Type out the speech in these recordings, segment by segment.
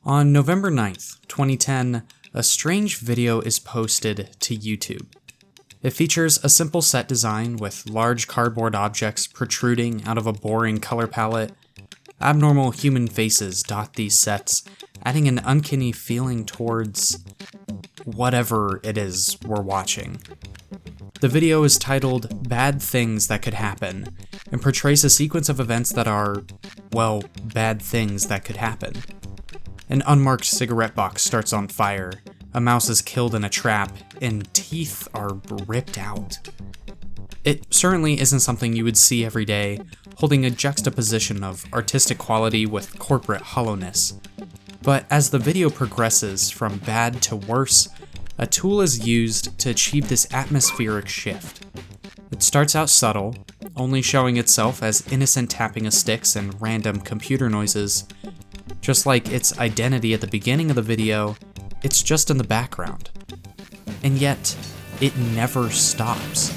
On November 9th, 2010, a strange video is posted to YouTube. It features a simple set design with large cardboard objects protruding out of a boring color palette. Abnormal human faces dot these sets, adding an uncanny feeling towards whatever it is we're watching. The video is titled "Bad Things That Could Happen" and portrays a sequence of events that are, well, bad things that could happen. An unmarked cigarette box starts on fire, a mouse is killed in a trap, and teeth are ripped out. It certainly isn't something you would see every day, holding a juxtaposition of artistic quality with corporate hollowness. But as the video progresses from bad to worse, a tool is used to achieve this atmospheric shift. It starts out subtle, only showing itself as innocent tapping of sticks and random computer noises. Just like its identity at the beginning of the video, it's just in the background. And yet, it never stops.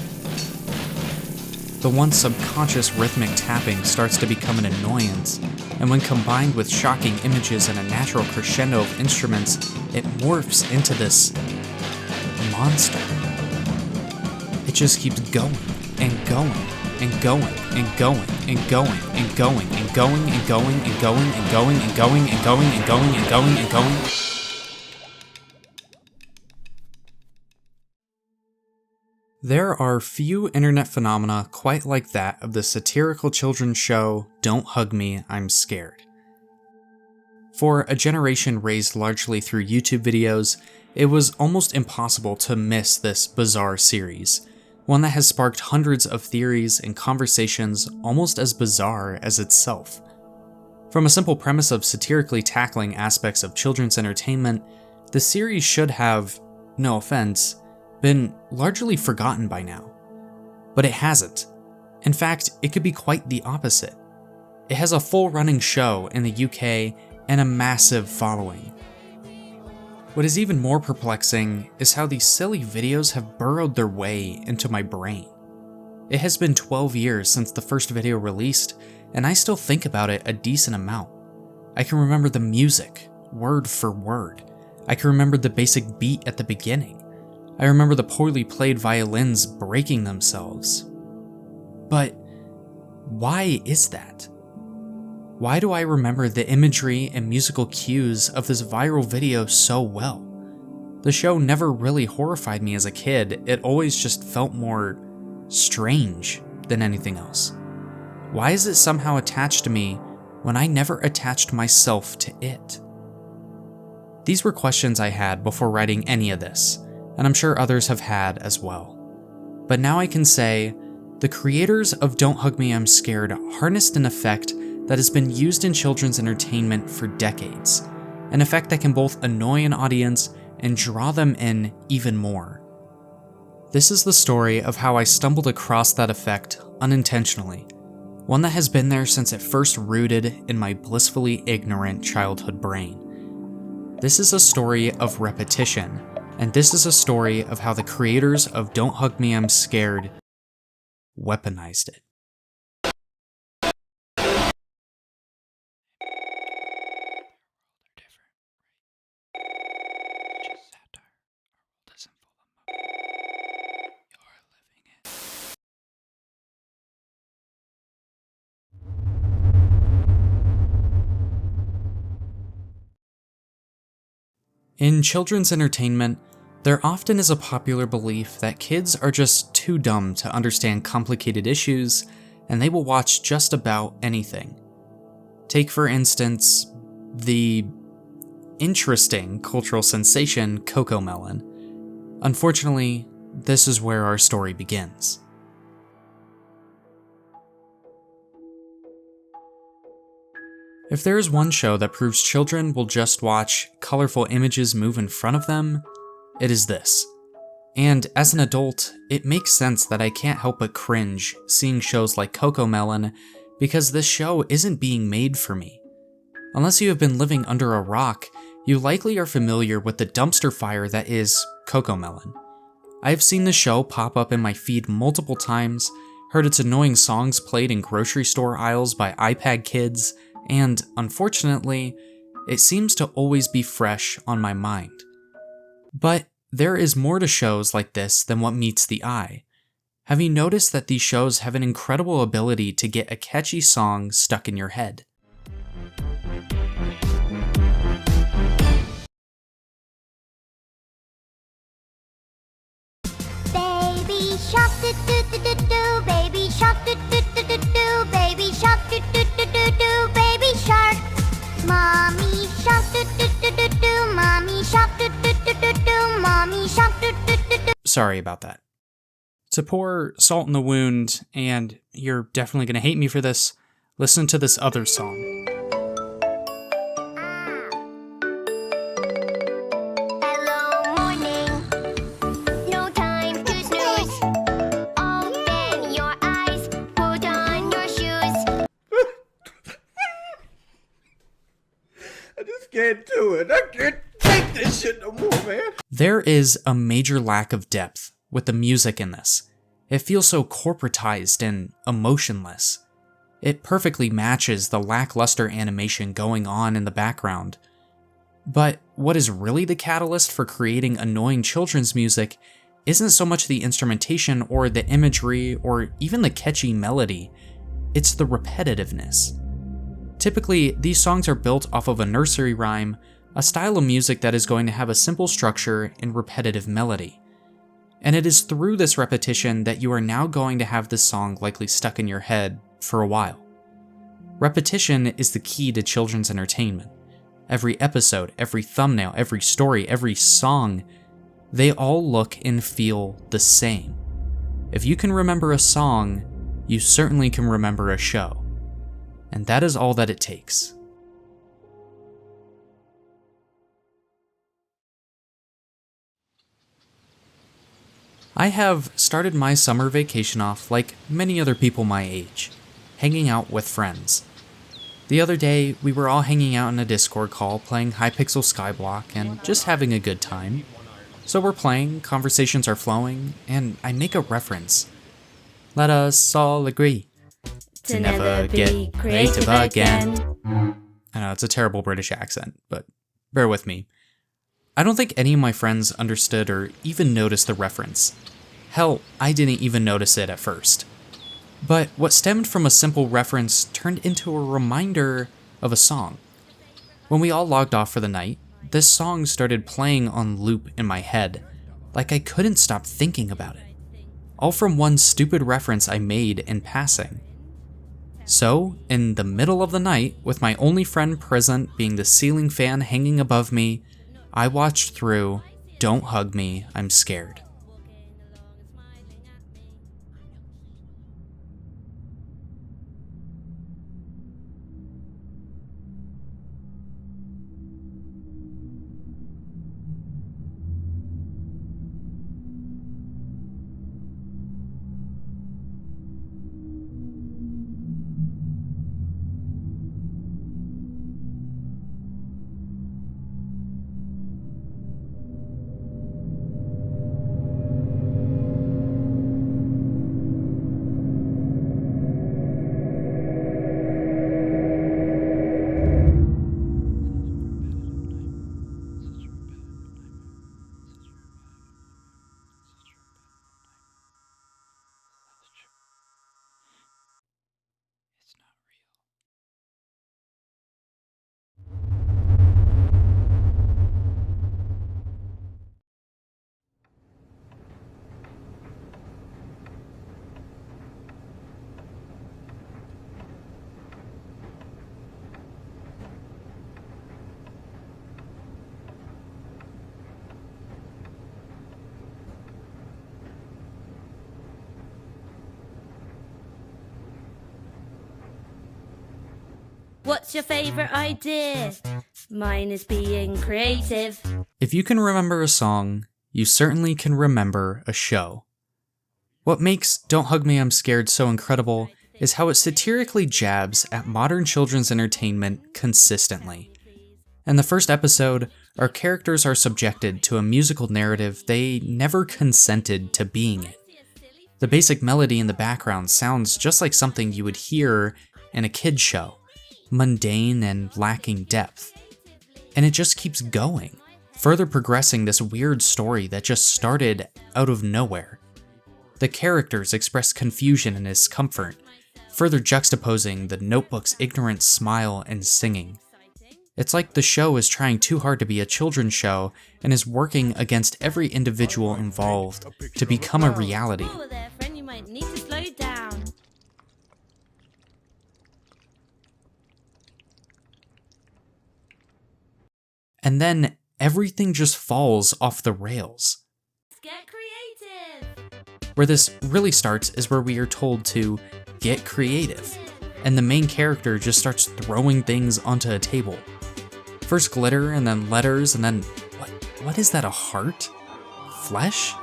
The once subconscious rhythmic tapping starts to become an annoyance, and when combined with shocking images and a natural crescendo of instruments, it morphs into this monster. It just keeps going and going and going and going and going and going and going and going and going and going and going and going and going and going and going. There are few internet phenomena quite like that of the satirical children's show Don't Hug Me, I'm Scared. For a generation raised largely through YouTube videos, it was almost impossible to miss this bizarre series, one that has sparked hundreds of theories and conversations almost as bizarre as itself. From a simple premise of satirically tackling aspects of children's entertainment, the series should have, no offense, been largely forgotten by now. But it hasn't. In fact, it could be quite the opposite. It has a full running show in the UK and a massive following. What is even more perplexing is how these silly videos have burrowed their way into my brain. It has been 12 years since the first video released, and I still think about it a decent amount. I can remember the music, word for word. I can remember the basic beat at the beginning. I remember the poorly played violins breaking themselves. But why is that? Why do I remember the imagery and musical cues of this viral video so well? The show never really horrified me as a kid, it always just felt more strange than anything else. Why is it somehow attached to me when I never attached myself to it? These were questions I had before writing any of this, and I'm sure others have had as well. But now I can say, the creators of Don't Hug Me, I'm Scared harnessed an effect that has been used in children's entertainment for decades, an effect that can both annoy an audience and draw them in even more. This is the story of how I stumbled across that effect unintentionally, one that has been there since it first rooted in my blissfully ignorant childhood brain. This is a story of repetition, and this is a story of how the creators of Don't Hug Me, I'm Scared weaponized it. In children's entertainment, there often is a popular belief that kids are just too dumb to understand complicated issues, and they will watch just about anything. Take, for instance, the interesting cultural sensation CoComelon. Unfortunately, this is where our story begins. If there is one show that proves children will just watch colorful images move in front of them, it is this. And as an adult, it makes sense that I can't help but cringe seeing shows like CoComelon because this show isn't being made for me. Unless you have been living under a rock, you likely are familiar with the dumpster fire that is CoComelon. I have seen the show pop up in my feed multiple times, heard its annoying songs played in grocery store aisles by iPad kids, and, unfortunately, it seems to always be fresh on my mind. But there is more to shows like this than what meets the eye. Have you noticed that these shows have an incredible ability to get a catchy song stuck in your head? Baby shark do do do do do, baby shark do do do do do, baby shark do do do do do, baby shark. Mommy shark do do do do do, mommy shark do do do do do, mommy shark do do do do. Sorry about that. To pour salt in the wound, and you're definitely gonna hate me for this, listen to this other song. Hello morning, no time to snooze. Open your eyes, put on your shoes. I just can't do it. I can't take this shit no more, man. There is a major lack of depth with the music in this. It feels so corporatized and emotionless. It perfectly matches the lackluster animation going on in the background. But what is really the catalyst for creating annoying children's music isn't so much the instrumentation or the imagery or even the catchy melody, it's the repetitiveness. Typically, these songs are built off of a nursery rhyme, a style of music that is going to have a simple structure and repetitive melody. And it is through this repetition that you are now going to have this song likely stuck in your head for a while. Repetition is the key to children's entertainment. Every episode, every thumbnail, every story, every song, they all look and feel the same. If you can remember a song, you certainly can remember a show. And that is all that it takes. I have started my summer vacation off like many other people my age, hanging out with friends. The other day, we were all hanging out in a Discord call playing Hypixel Skyblock and just having a good time. So we're playing, conversations are flowing, and I make a reference. Let us all agree to never get creative again. I know, it's a terrible British accent, but bear with me. I don't think any of my friends understood or even noticed the reference. Hell, I didn't even notice it at first. But what stemmed from a simple reference turned into a reminder of a song. When we all logged off for the night, this song started playing on loop in my head, like I couldn't stop thinking about it. All from one stupid reference I made in passing. So, in the middle of the night, with my only friend present being the ceiling fan hanging above me, I watched through Don't Hug Me, I'm Scared. What's your favorite idea? Mine is being creative. If you can remember a song, you certainly can remember a show. What makes Don't Hug Me, I'm Scared so incredible is how it satirically jabs at modern children's entertainment consistently. In the first episode, our characters are subjected to a musical narrative they never consented to being in. The basic melody in the background sounds just like something you would hear in a kid's show, mundane and lacking depth. and it just keeps going, further progressing this weird story that just started out of nowhere. The characters express confusion and discomfort, further juxtaposing the Notebook's ignorant smile and singing. It's like the show is trying too hard to be a children's show and is working against every individual involved to become a reality. Whoa there, friend, you might need to slow down. And then everything just falls off the rails. Get creative. Where this really starts is where we are told to get creative, and the main character just starts throwing things onto a table. First glitter, and then letters, and then what is that, a heart? Flesh?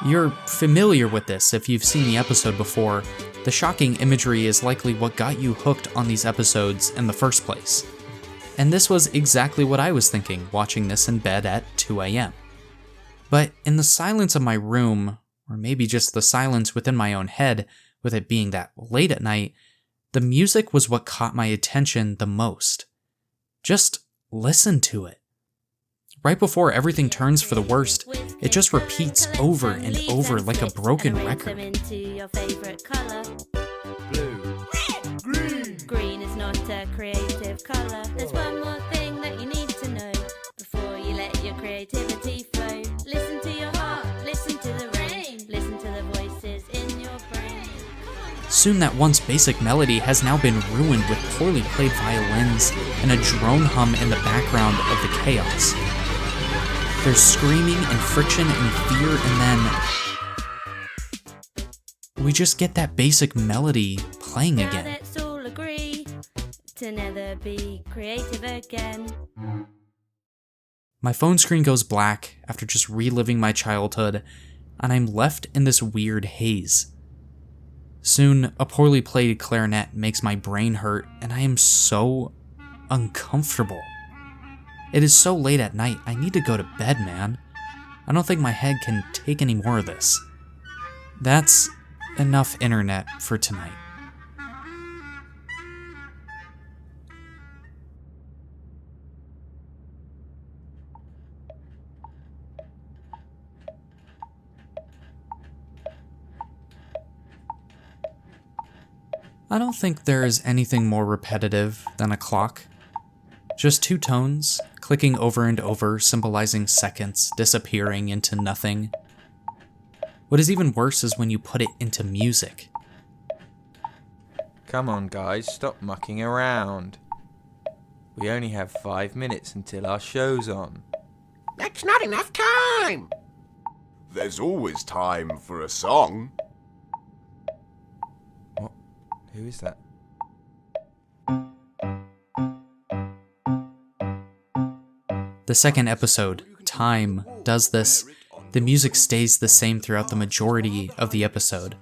You're familiar with this if you've seen the episode before. The shocking imagery is likely what got you hooked on these episodes in the first place. And this was exactly what I was thinking watching this in bed at 2 a.m. But in the silence of my room, or maybe just the silence within my own head, with it being that late at night, the music was what caught my attention the most. Just listen to it. Right before everything turns for the worst, it just repeats over and over like a broken record. Into your favorite color. Blue. Red. Green. Green is not a creative color. There's one more thing that you need to know before you let your creativity flow. Listen to your heart, listen to the rain, listen to the voices in your brain. Soon that once basic melody has now been ruined with poorly played violins and a drone hum in the background of the chaos. There's screaming and friction and fear, and then we just get that basic melody playing Now again. let's all agree to never be creative again. My phone screen goes black after just reliving my childhood, and I'm left in this weird haze. Soon, a poorly played clarinet makes my brain hurt, and I am so uncomfortable. It is so late at night, I need to go to bed, man. I don't think my head can take any more of this. That's enough internet for tonight. I don't think there is anything more repetitive than a clock. Just two tones, clicking over and over, symbolizing seconds disappearing into nothing. What is even worse is when you put it into music. Come on guys, stop mucking around. We only have 5 minutes until our show's on. That's not enough time. There's always time for a song. What? Who is that? The second episode, Time, does this. The music stays the same throughout the majority of the episode.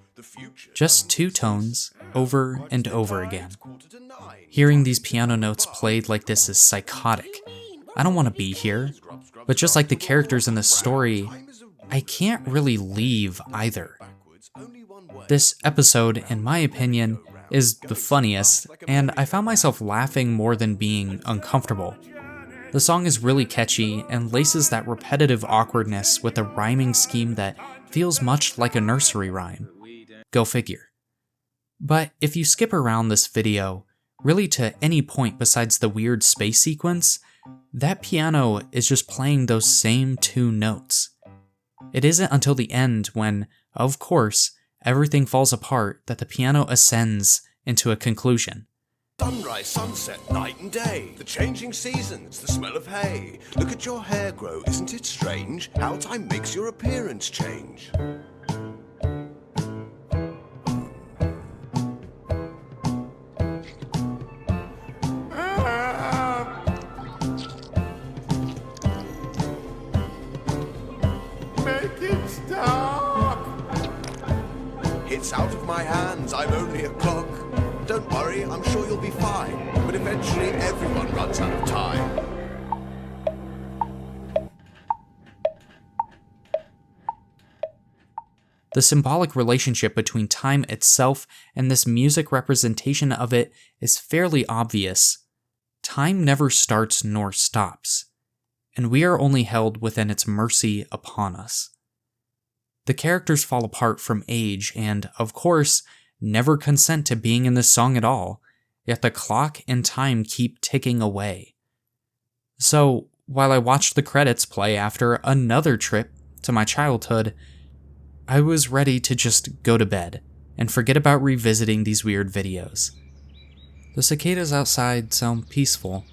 Just two tones, over and over again. Hearing these piano notes played like this is psychotic. I don't want to be here, but just like the characters in this story, I can't really leave either. This episode, in my opinion, is the funniest, and I found myself laughing more than being uncomfortable. The song is really catchy and laces that repetitive awkwardness with a rhyming scheme that feels much like a nursery rhyme. Go figure. But if you skip around this video, really to any point besides the weird space sequence, that piano is just playing those same two notes. It isn't until the end when, of course, everything falls apart that the piano ascends into a conclusion. Sunrise, sunset, night and day. The changing seasons, the smell of hay. Look at your hair grow, isn't it strange? How time makes your appearance change. Make it stop. It's out of my hands, I'm only a clock. Don't worry, I'm sure you'll be fine. But eventually everyone runs out of time. The symbolic relationship between time itself and this music representation of it is fairly obvious, time never starts nor stops, and we are only held within its mercy upon us. The characters fall apart from age and, of course, never consent to being in this song at all, yet the clock and time keep ticking away. So, while I watched the credits play after another trip to my childhood, I was ready to just go to bed and forget about revisiting these weird videos. The cicadas outside sound peaceful.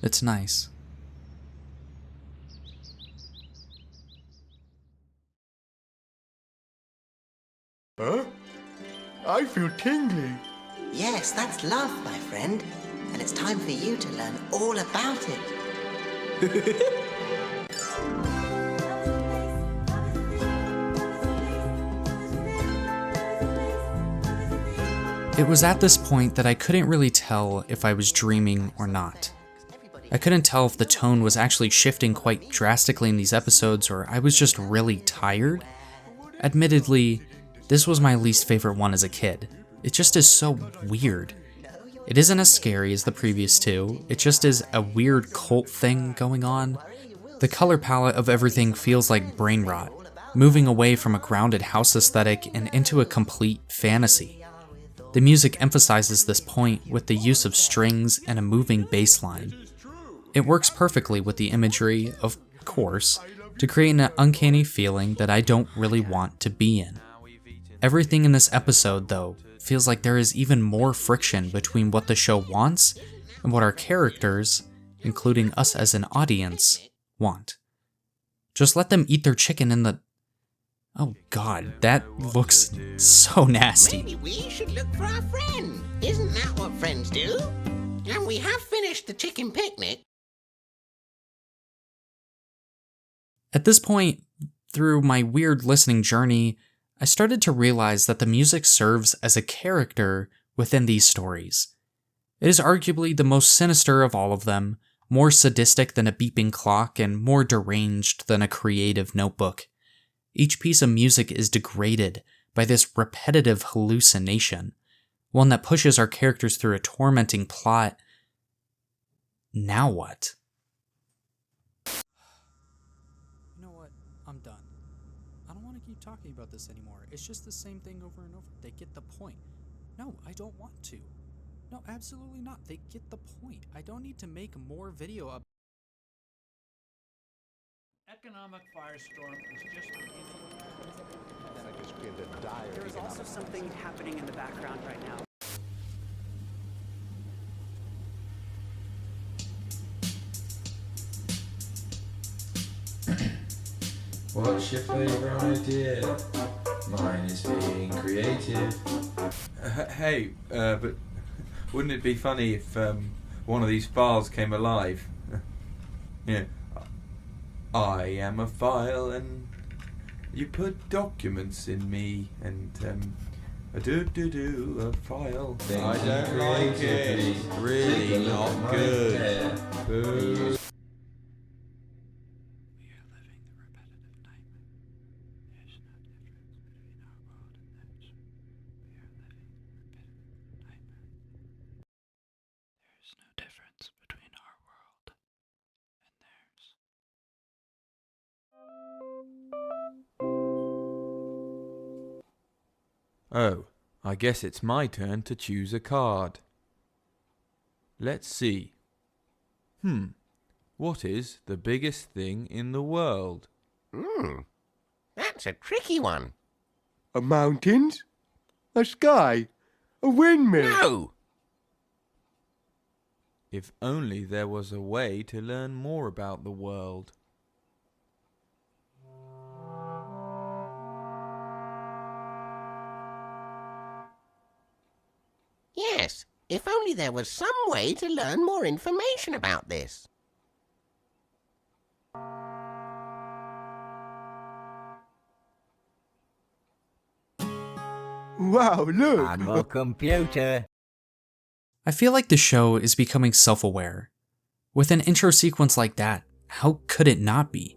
It's nice. Huh? I feel tingly. Yes, that's love, my friend. And it's time for you to learn all about it. It was at this point that I couldn't really tell if I was dreaming or not. I couldn't tell if the tone was actually shifting quite drastically in these episodes or I was just really tired. Admittedly, this was my least favorite one as a kid. It just is so weird. It isn't as scary as the previous two, it just is a weird cult thing going on. The color palette of everything feels like brain rot, moving away from a grounded house aesthetic and into a complete fantasy. The music emphasizes this point with the use of strings and a moving bass line. It works perfectly with the imagery, of course, to create an uncanny feeling that I don't really want to be in. Everything in this episode, though, feels like there is even more friction between what the show wants and what our characters, including us as an audience, want. Just let them eat their chicken in the... Oh god, that looks so nasty. Maybe we should look for our friend. Isn't that what friends do? And we have finished the chicken picnic. At this point, through my weird listening journey, I started to realize that the music serves as a character within these stories. It is arguably the most sinister of all of them, more sadistic than a beeping clock and more deranged than a creative notebook. Each piece of music is degraded by this repetitive hallucination, one that pushes our characters through a tormenting plot. Now what? You know what? I'm done. I don't want to keep talking about this anymore. It's just the same thing over and over. They get the point. No, I don't want to. No, absolutely not. They get the point. I don't need to make more video up. Economic firestorm is just beginning. There is also something happening in the background right now. What's your favourite idea? Mine is being creative. But wouldn't it be funny if one of these files came alive? Yeah. I am a file and you put documents in me and a file. I don't like it. Really not good. Boo. Oh, I guess it's my turn to choose a card. Let's see. What is the biggest thing in the world? That's a tricky one. A mountains? A sky? A windmill? No! If only there was a way to learn more about the world. Yes, if only there was some way to learn more information about this. Wow, look! I'm a computer. I feel like the show is becoming self-aware. With an intro sequence like that, how could it not be?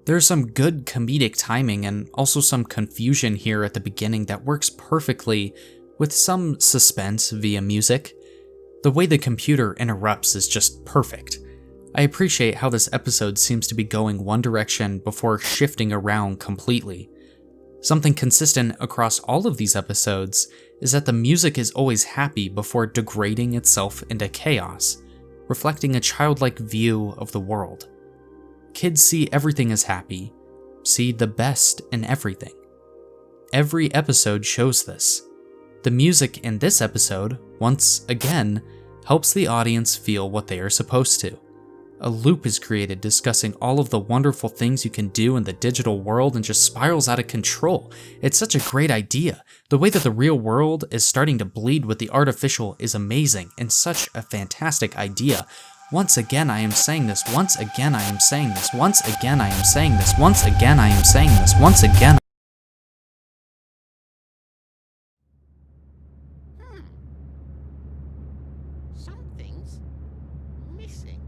There's some good comedic timing and also some confusion here at the beginning that works perfectly with some suspense via music. The way the computer interrupts is just perfect. I appreciate how this episode seems to be going one direction before shifting around completely. Something consistent across all of these episodes is that the music is always happy before degrading itself into chaos, reflecting a childlike view of the world. Kids see everything as happy, see the best in everything. Every episode shows this. The music in this episode, once again, helps the audience feel what they are supposed to. A loop is created discussing all of the wonderful things you can do in the digital world and just spirals out of control. It's such a great idea. The way that the real world is starting to bleed with the artificial is amazing and such a fantastic idea. Once again I am saying this, once again I am saying this, once again I am saying this, once again I am saying this, once again. Something's missing.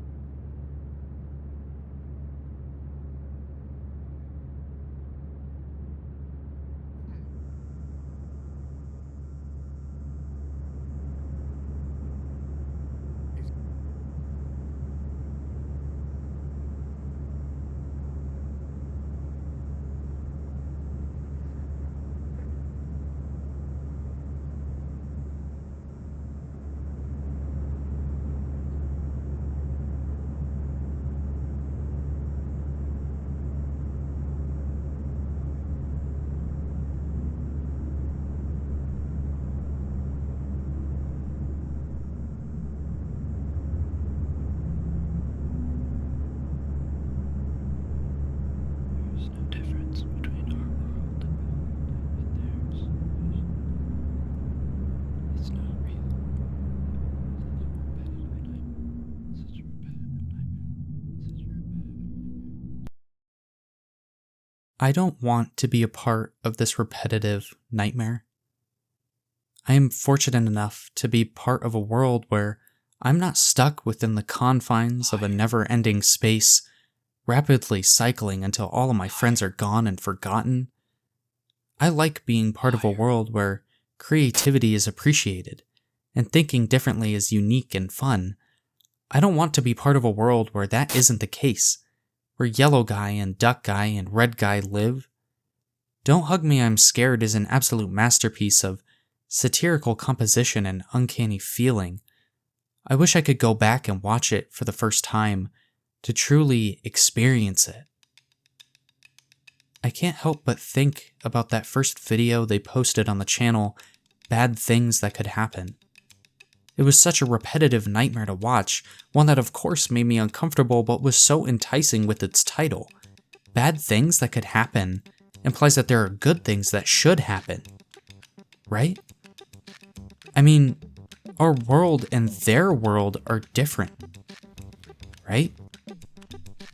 I don't want to be a part of this repetitive nightmare. I am fortunate enough to be part of a world where I'm not stuck within the confines of a never-ending space, rapidly cycling until all of my friends are gone and forgotten. I like being part of a world where creativity is appreciated, and thinking differently is unique and fun. I don't want to be part of a world where that isn't the case, where yellow guy and duck guy and red guy live. Don't Hug Me, I'm Scared is an absolute masterpiece of satirical composition and uncanny feeling. I wish I could go back and watch it for the first time to truly experience it. I can't help but think about that first video they posted on the channel, Bad Things That Could Happen. It was such a repetitive nightmare to watch, one that of course made me uncomfortable but was so enticing with its title. Bad Things That Could Happen implies that there are good things that should happen, right? I mean, our world and their world are different, right?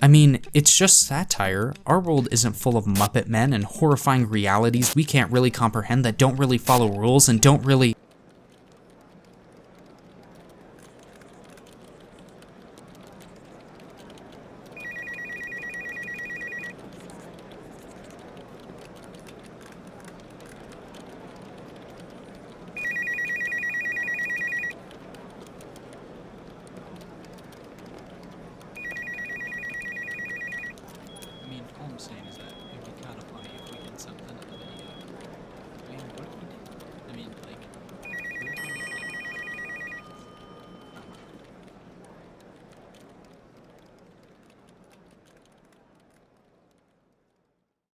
I mean, it's just satire. Our world isn't full of Muppet men and horrifying realities we can't really comprehend that don't really follow rules and don't really...